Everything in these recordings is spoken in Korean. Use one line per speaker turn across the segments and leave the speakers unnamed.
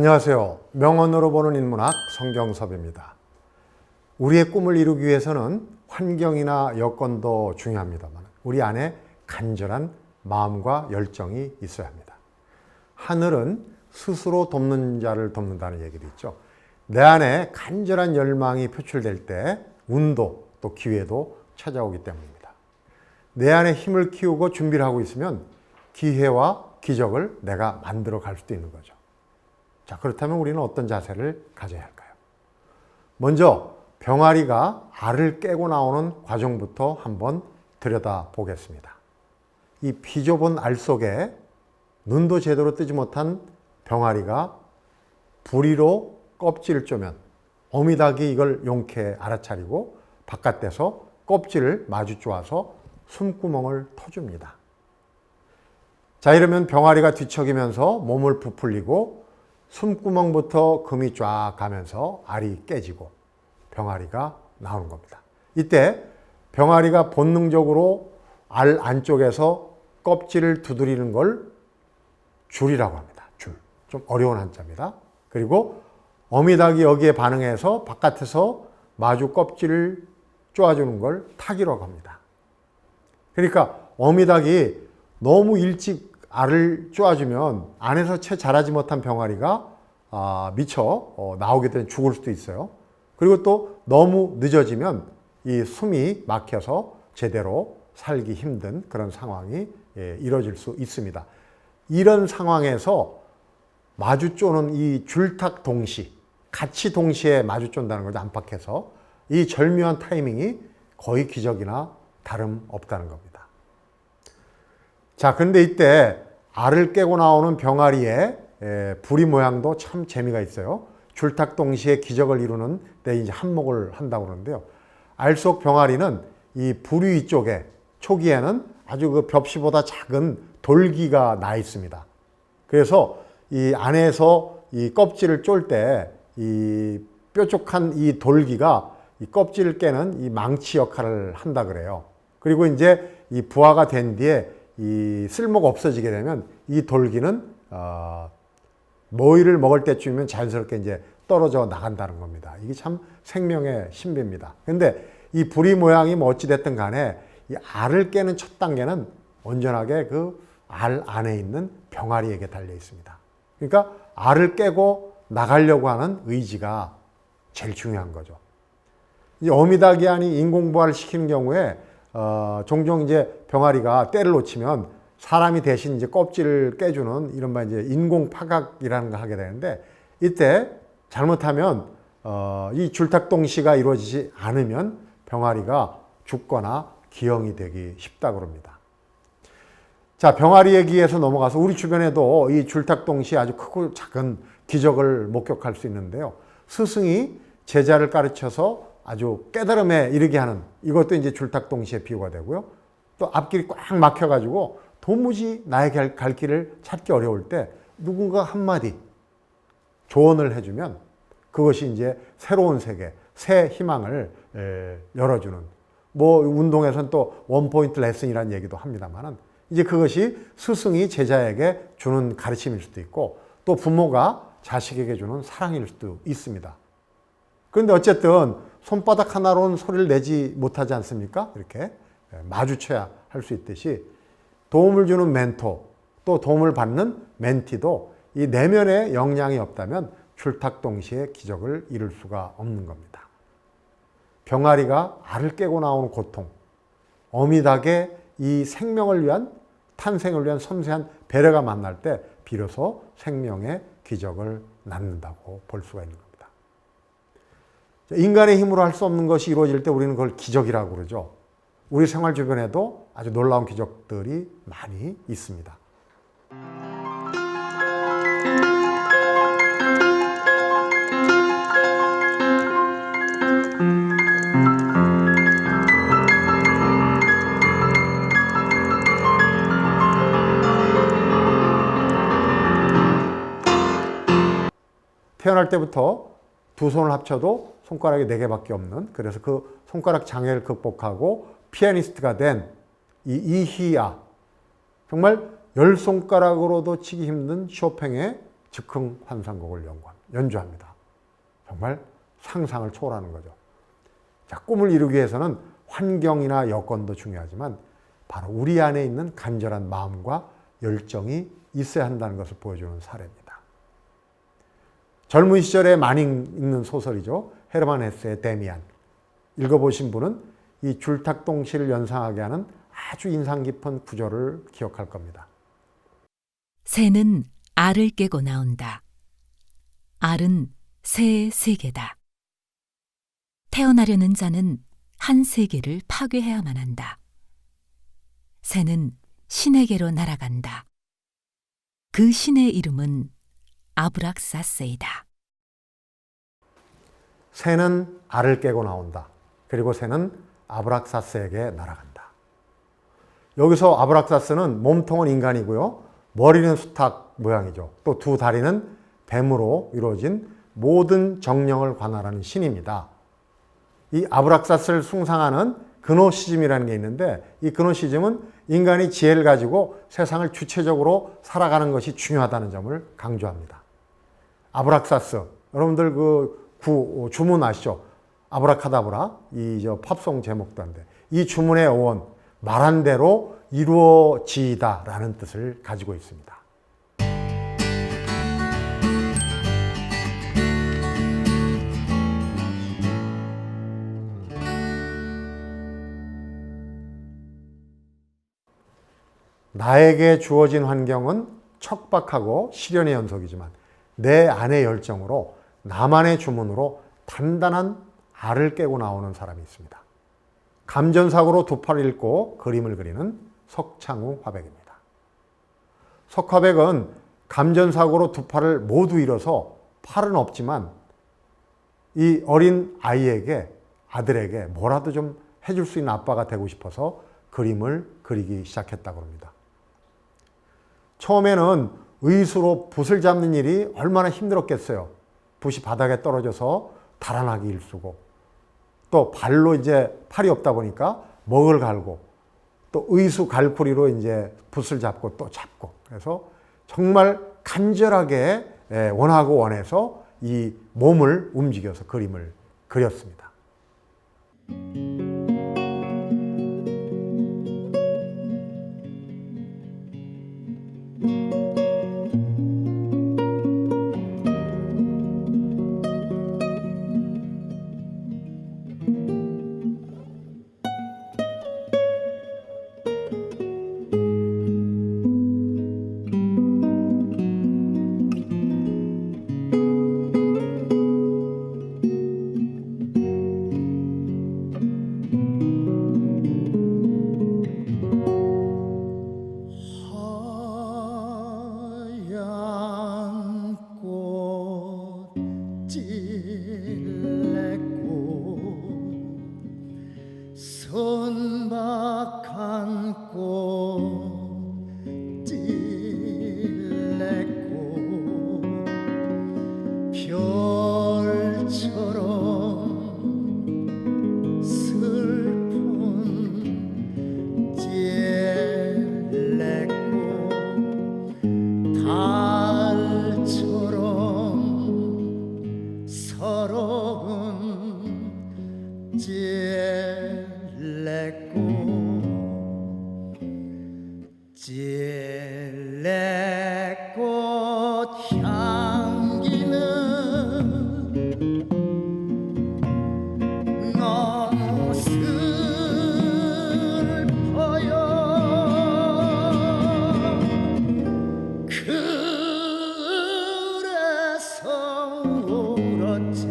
안녕하세요. 명언으로 보는 인문학 성경섭입니다. 우리의 꿈을 이루기 위해서는 환경이나 여건도 중요합니다만 우리 안에 간절한 마음과 열정이 있어야 합니다. 하늘은 스스로 돕는 자를 돕는다는 얘기도 있죠. 내 안에 간절한 열망이 표출될 때 운도 또 기회도 찾아오기 때문입니다. 내 안에 힘을 키우고 준비를 하고 있으면 기회와 기적을 내가 만들어 갈 수도 있는 거죠. 자, 그렇다면 우리는 어떤 자세를 가져야 할까요? 먼저 병아리가 알을 깨고 나오는 과정부터 한번 들여다 보겠습니다. 이 비좁은 알 속에 눈도 제대로 뜨지 못한 병아리가 부리로 껍질을 쪼면 어미닭이 이걸 용케 알아차리고 바깥에서 껍질을 마주 쪼아서 숨구멍을 터줍니다. 자, 이러면 병아리가 뒤척이면서 몸을 부풀리고 숨구멍부터 금이 쫙 가면서 알이 깨지고 병아리가 나오는 겁니다. 이때 병아리가 본능적으로 알 안쪽에서 껍질을 두드리는 걸 줄이라고 합니다. 줄. 좀 어려운 한자입니다. 그리고 어미닭이 여기에 반응해서 바깥에서 마주 껍질을 쪼아주는 걸 탁이라고 합니다. 그러니까 어미닭이 너무 일찍 알을 쪼아주면 안에서 채 자라지 못한 병아리가 미쳐 나오게 되면 죽을 수도 있어요. 그리고 또 너무 늦어지면 이 숨이 막혀서 제대로 살기 힘든 그런 상황이 이뤄질 수 있습니다. 이런 상황에서 마주 쪼는 이 줄탁 동시, 같이 동시에 마주 쫀다는 거죠. 안팎에서. 이 절묘한 타이밍이 거의 기적이나 다름없다는 겁니다. 자, 그런데 이때 알을 깨고 나오는 병아리의 부리 모양도 참 재미가 있어요. 줄탁 동시에 기적을 이루는 데 이제 한몫을 한다고 그러는데요. 알 속 병아리는 이 부리 위쪽에 초기에는 아주 그 벽시보다 작은 돌기가 나 있습니다. 그래서 이 안에서 이 껍질을 쫄 때 이 뾰족한 이 돌기가 이 껍질을 깨는 이 망치 역할을 한다 그래요. 그리고 이제 이 부화가 된 뒤에 이 쓸모가 없어지게 되면 이 돌기는 모이를 먹을 때쯤이면 자연스럽게 이제 떨어져 나간다는 겁니다. 이게 참 생명의 신비입니다. 근데 이 부리 모양이 뭐 어찌됐든 간에 이 알을 깨는 첫 단계는 온전하게 그 알 안에 있는 병아리에게 달려 있습니다. 그러니까 알을 깨고 나가려고 하는 의지가 제일 중요한 거죠. 이 어미닭이 아닌 인공부화를 시키는 경우에 종종 이제 병아리가 때를 놓치면 사람이 대신 이제 껍질을 깨주는 이른바 이제 인공파각이라는 걸 하게 되는데 이때 잘못하면 이 줄탁동시가 이루어지지 않으면 병아리가 죽거나 기형이 되기 쉽다고 합니다. 자, 병아리 얘기에서 넘어가서 우리 주변에도 이 줄탁동시 아주 크고 작은 기적을 목격할 수 있는데요. 스승이 제자를 가르쳐서 아주 깨달음에 이르게 하는 이것도 이제 줄탁동시에 비유가 되고요. 또 앞길이 꽉 막혀가지고 도무지 나에게 갈 길을 찾기 어려울 때 누군가 한마디 조언을 해주면 그것이 이제 새로운 세계, 새 희망을 열어주는 뭐 운동에서는 또 원포인트 레슨이라는 얘기도 합니다만은 이제 그것이 스승이 제자에게 주는 가르침일 수도 있고 또 부모가 자식에게 주는 사랑일 수도 있습니다. 그런데 어쨌든 손바닥 하나로는 소리를 내지 못하지 않습니까? 이렇게 마주쳐야 할 수 있듯이 도움을 주는 멘토 또 도움을 받는 멘티도 이 내면에 역량이 없다면 줄탁동시에 기적을 이룰 수가 없는 겁니다. 병아리가 알을 깨고 나오는 고통, 어미닭의 이 생명을 위한 탄생을 위한 섬세한 배려가 만날 때 비로소 생명의 기적을 낳는다고 볼 수가 있는 겁니다. 인간의 힘으로 할 수 없는 것이 이루어질 때 우리는 그걸 기적이라고 그러죠. 우리 생활 주변에도 아주 놀라운 기적들이 많이 있습니다. 태어날 때부터 두 손을 합쳐도 손가락이 4개밖에 없는, 그래서 그 손가락 장애를 극복하고 피아니스트가 된 이 이희야, 정말 10손가락으로도 치기 힘든 쇼팽의 즉흥 환상곡을 연주합니다. 정말 상상을 초월하는 거죠. 자, 꿈을 이루기 위해서는 환경이나 여건도 중요하지만 바로 우리 안에 있는 간절한 마음과 열정이 있어야 한다는 것을 보여주는 사례입니다. 젊은 시절에 많이 읽는 소설이죠. 헤르만 헤세의 데미안. 읽어보신 분은 이 줄탁동시를 연상하게 하는 아주 인상 깊은 구절을 기억할 겁니다.
새는 알을 깨고 나온다. 알은 새의 세계다. 태어나려는 자는 한 세계를 파괴해야만 한다. 새는 신에게로 날아간다. 그 신의 이름은 아브락사스이다.
새는 알을 깨고 나온다. 그리고 새는 아브락사스에게 날아간다. 여기서 아브락사스는 몸통은 인간이고요. 머리는 수탉 모양이죠. 또 두 다리는 뱀으로 이루어진 모든 정령을 관할하는 신입니다. 이 아브락사스를 숭상하는 그노시즘이라는 게 있는데 이 그노시즘은 인간이 지혜를 가지고 세상을 주체적으로 살아가는 것이 중요하다는 점을 강조합니다. 아브락사스, 여러분들 그 주문 아시죠? 아브라카다브라, 이 팝송 제목도 한데 이 주문의 어원, 말한 대로 이루어지다라는 뜻을 가지고 있습니다. 나에게 주어진 환경은 척박하고 시련의 연속이지만 내 안의 열정으로 나만의 주문으로 단단한 알을 깨고 나오는 사람이 있습니다. 감전사고로 두 팔을 잃고 그림을 그리는 석창우 화백입니다. 석화백은 감전사고로 두 팔을 모두 잃어서 팔은 없지만 이 어린 아들에게 뭐라도 좀 해줄 수 있는 아빠가 되고 싶어서 그림을 그리기 시작했다고 합니다. 처음에는 의수로 붓을 잡는 일이 얼마나 힘들었겠어요. 붓이 바닥에 떨어져서 달아나기 일쑤고 또 발로 이제 팔이 없다 보니까 먹을 갈고 또 의수 갈고리로 이제 붓을 잡고 또 잡고 그래서 정말 간절하게 원하고 원해서 이 몸을 움직여서 그림을 그렸습니다.
선박한 꽃 찔레꽃 별처럼 슬픈 찔레꽃 달처럼 서러운 찔레꽃 향기는 너무 슬퍼요. 그래서 울었지.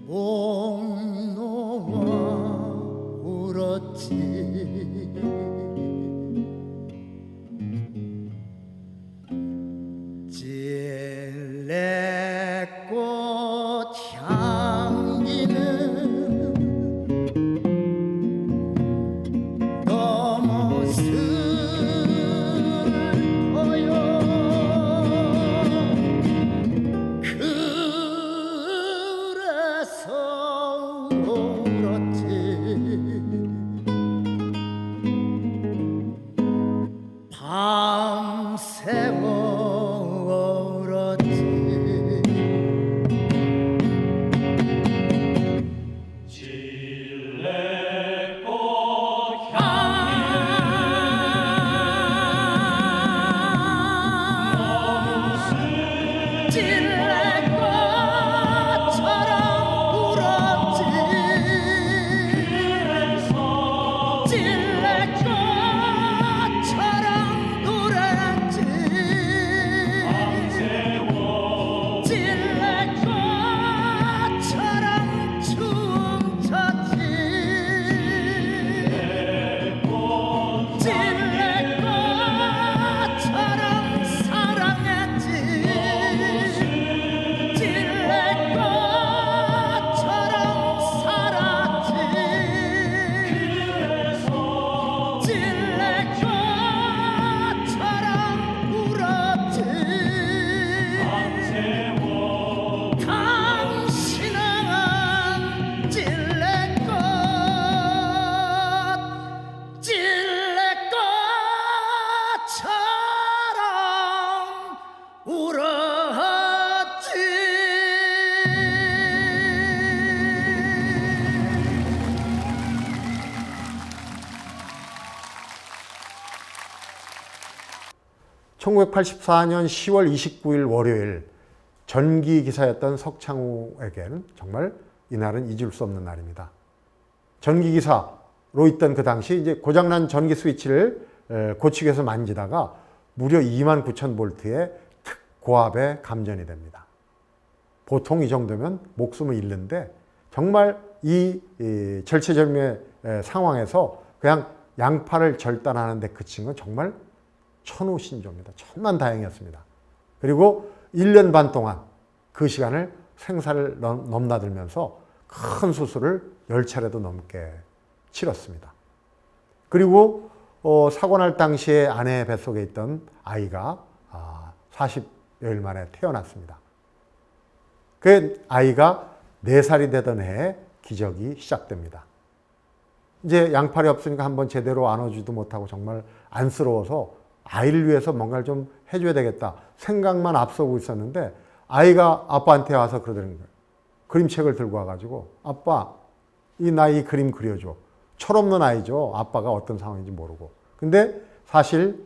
목 놓아 울었지. 찔레꽃 향기는 너무 슬퍼요. 그래서 울었지. 바
1984년 10월 29일 월요일 전기 기사였던 석창호에게는 정말 이날은 잊을 수 없는 날입니다. 전기 기사로 있던 그 당시 이제 고장난 전기 스위치를 고치기 위해서 만지다가 무려 29,000볼트의 특고압에 감전이 됩니다. 보통 이 정도면 목숨을 잃는데 정말 이 절체절명의 상황에서 그냥 양팔을 절단하는 데 그친 건 정말 천우신조입니다. 천만다행이었습니다. 그리고 1년 반 동안 그 시간을 생사를 넘나들면서 큰 수술을 10차례도 넘게 치렀습니다. 그리고 사고 날 당시에 아내의 뱃속에 있던 아이가 40여일 만에 태어났습니다. 그 아이가 4살이 되던 해에 기적이 시작됩니다. 이제 양팔이 없으니까 한번 제대로 안아주지도 못하고 정말 안쓰러워서 아이를 위해서 뭔가를 좀 해줘야 되겠다 생각만 앞서고 있었는데 아이가 아빠한테 와서 그러더는 거예요. 그림책을 들고 와가지고 아빠 이 나이 그림 그려줘. 철없는 아이죠. 아빠가 어떤 상황인지 모르고. 근데 사실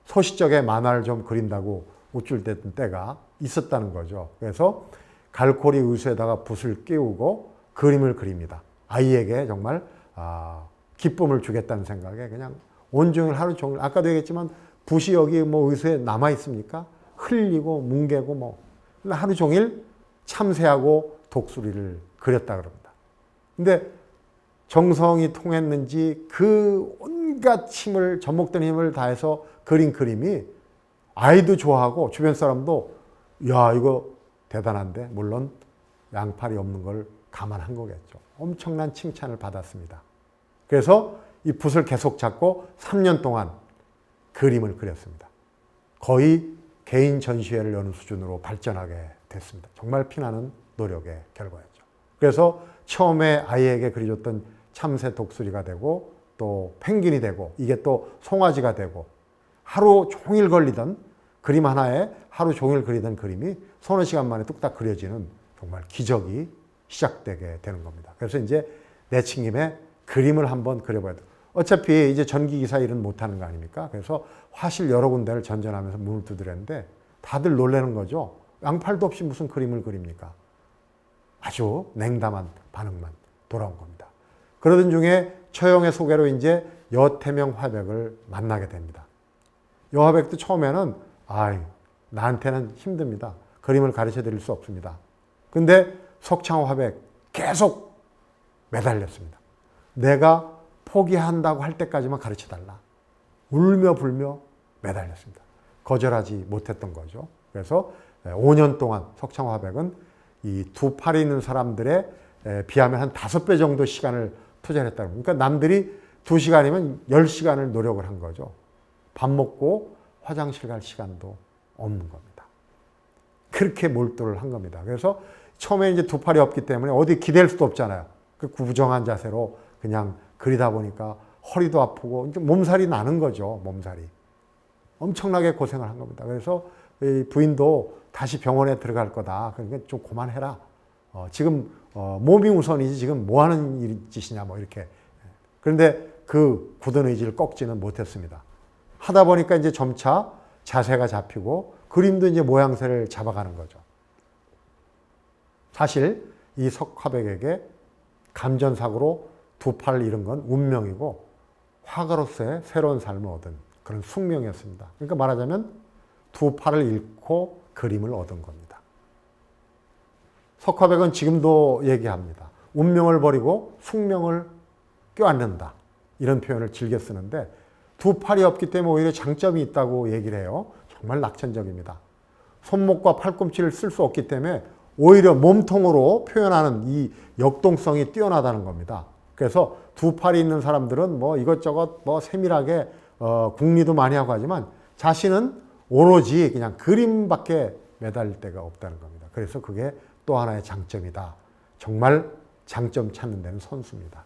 소시적에 만화를 좀 그린다고 우쭐댔던 때가 있었다는 거죠. 그래서 갈고리 의수에다가 붓을 끼우고 그림을 그립니다. 아이에게 정말 기쁨을 주겠다는 생각에 그냥 온종일 하루 종일 아까도 얘기했지만 붓이 여기 뭐 의수에 남아 있습니까? 흘리고 뭉개고 뭐 하루 종일 참새하고 독수리를 그렸다 그럽니다. 근데 정성이 통했는지 그 온갖 힘을 접목된 힘을 다해서 그린 그림이 아이도 좋아하고 주변 사람도 야 이거 대단한데 물론 양팔이 없는 걸 감안한 거겠죠. 엄청난 칭찬을 받았습니다. 그래서 이 붓을 계속 잡고 3년 동안 그림을 그렸습니다. 거의 개인 전시회를 여는 수준으로 발전하게 됐습니다. 정말 피나는 노력의 결과였죠. 그래서 처음에 아이에게 그려줬던 참새 독수리가 되고 또 펭귄이 되고 이게 또 송아지가 되고 하루 종일 걸리던 그림 하나에 하루 종일 그리던 그림이 서너 시간 만에 뚝딱 그려지는 정말 기적이 시작되게 되는 겁니다. 그래서 이제 내친 김에 그림을 한번 그려봐야 돼요. 어차피 이제 전기기사 일은 못하는 거 아닙니까? 그래서 화실 여러 군데를 전전하면서 문을 두드렸는데 다들 놀라는 거죠. 양팔도 없이 무슨 그림을 그립니까? 아주 냉담한 반응만 돌아온 겁니다. 그러던 중에 처형의 소개로 이제 여태명 화백을 만나게 됩니다. 여화백도 처음에는 나한테는 힘듭니다. 그림을 가르쳐 드릴 수 없습니다. 근데 석창호 화백 계속 매달렸습니다. 내가 포기한다고 할 때까지만 가르쳐 달라. 울며 불며 매달렸습니다. 거절하지 못했던 거죠. 그래서 5년 동안 석창호 화백은 이 두 팔이 있는 사람들에 비하면 한 5배 정도 시간을 투자를 했다고. 그러니까 남들이 2시간이면 10시간을 노력을 한 거죠. 밥 먹고 화장실 갈 시간도 없는 겁니다. 그렇게 몰두를 한 겁니다. 그래서 처음에 이제 두 팔이 없기 때문에 어디 기댈 수도 없잖아요. 그 구부정한 자세로 그냥 그리다 보니까 허리도 아프고 몸살이 나는 거죠. 몸살이. 엄청나게 고생을 한 겁니다. 그래서 부인도 다시 병원에 들어갈 거다. 그러니까 좀 그만해라. 지금 몸이 우선이지 지금 뭐 하는 짓이냐 뭐 이렇게. 그런데 그 굳은 의지를 꺾지는 못했습니다. 하다 보니까 이제 점차 자세가 잡히고 그림도 이제 모양새를 잡아가는 거죠. 사실 이 석화백에게 감전사고로 두 팔을 잃은 건 운명이고 화가로서의 새로운 삶을 얻은 그런 숙명이었습니다. 그러니까 말하자면 두 팔을 잃고 그림을 얻은 겁니다. 석화백은 지금도 얘기합니다. 운명을 버리고 숙명을 껴안는다. 이런 표현을 즐겨 쓰는데 두 팔이 없기 때문에 오히려 장점이 있다고 얘기를 해요. 정말 낙천적입니다. 손목과 팔꿈치를 쓸 수 없기 때문에 오히려 몸통으로 표현하는 이 역동성이 뛰어나다는 겁니다. 그래서 두 팔이 있는 사람들은 뭐 이것저것 뭐 세밀하게 궁리도 많이 하고 하지만 자신은 오로지 그냥 그림밖에 매달릴 데가 없다는 겁니다. 그래서 그게 또 하나의 장점이다. 정말 장점 찾는 데는 선수입니다.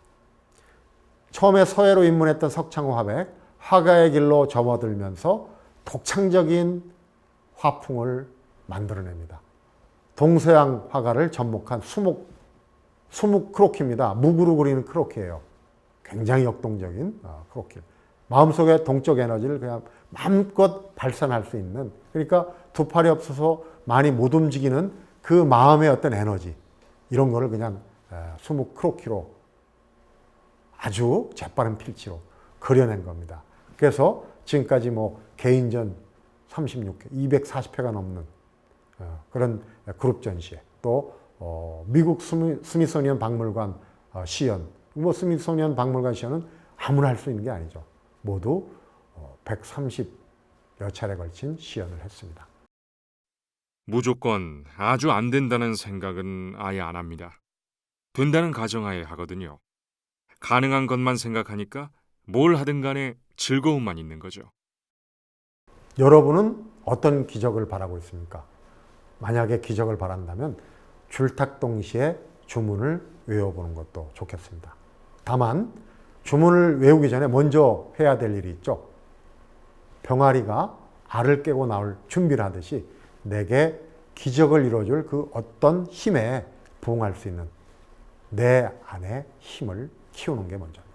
처음에 서예로 입문했던 석창호 화백, 화가의 길로 접어들면서 독창적인 화풍을 만들어냅니다. 동서양 화가를 접목한 수묵 크로키입니다. 묵으로 그리는 크로키예요. 굉장히 역동적인 크로키. 마음속에 동적 에너지를 그냥 마음껏 발산할 수 있는, 그러니까 두 팔이 없어서 많이 못 움직이는 그 마음의 어떤 에너지, 이런 거를 그냥 수묵 크로키로 아주 재빠른 필치로 그려낸 겁니다. 그래서 지금까지 뭐 개인전 36회, 240회가 넘는 그런 그룹 전시회, 또 미국 스미소니언 박물관 시연, 뭐 스미소니언 박물관 시연은 아무나 할 수 있는 게 아니죠. 모두 130여 차례 걸친 시연을 했습니다.
무조건 아주 안 된다는 생각은 아예 안 합니다. 된다는 가정하에 하거든요. 가능한 것만 생각하니까 뭘 하든 간에 즐거움만 있는 거죠.
여러분은 어떤 기적을 바라고 있습니까? 만약에 기적을 바란다면 줄탁동시에 주문을 외워보는 것도 좋겠습니다. 다만 주문을 외우기 전에 먼저 해야 될 일이 있죠. 병아리가 알을 깨고 나올 준비를 하듯이 내게 기적을 이루어줄 그 어떤 힘에 부응할 수 있는 내 안에 힘을 키우는 게 먼저입니다.